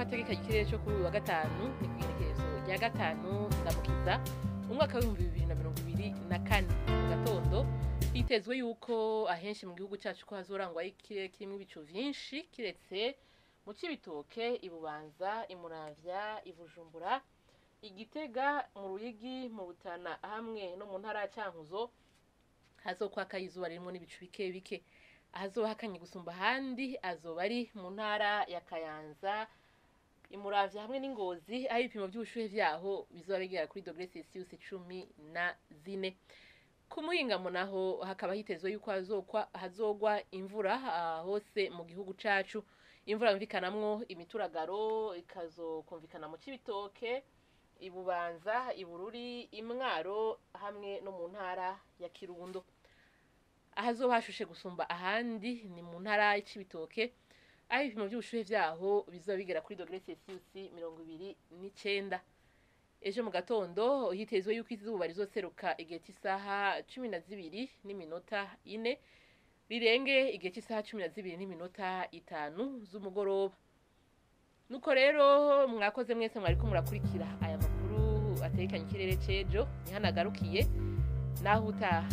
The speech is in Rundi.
ko ategekanye ikirere cyo kuri uyu wa gatanu ni kw'igenekerezo rya gatanu ndamukiza umwaka w'ibihumbi 2024 mu gatondo hitezwe yuko ahenshi mu gihugu cyacu ko hazorangwa ikirere kirimo ibicu vyinshi kiretse mu Cibitoke, Ibubanza, Imuramvya, Ibujumbura, Igitega, mu Ruyigi, mu Rutana hamwe no mu ntara ya Cankuzo hazokwaka izuba ririmo n'ibicu bike bike. Ahazoba hakanye gusumba ahandi azoba ari mu ntara ya Kayanza, Imuramvya hamwe n'Ingozi aho ibipimo by'ubushuhe vyaho bizoba bigera kuri °C 14. Ku Muyingamo naho hakaba hitezwe yuko hazogwa imvura hose mu gihugu cacu. Imvura yumvikanamwo imituragaro ikazokumvikana mu Cibitoke, Ibubanza, Ibururi, Imwaro hamwe no mu ntara ya Kirundo. Ahazoba hashushe gusumba ahandi ni mu ntara y'Cibitoke aho ibipimo by'ubushuhe vyaho bizoba bigera kuri °C 29. Ejo mu gatondo hitezwe yuko izuba rizoseruka igihe cy'isaha 12:04 rirenge igihe cy'isaha 12:05 z'umugoroba. Nuko rero mwakoze mwese mwariko murakurikira aya makuru atekanye ikirere cejo nihanagarukiye naho utaha.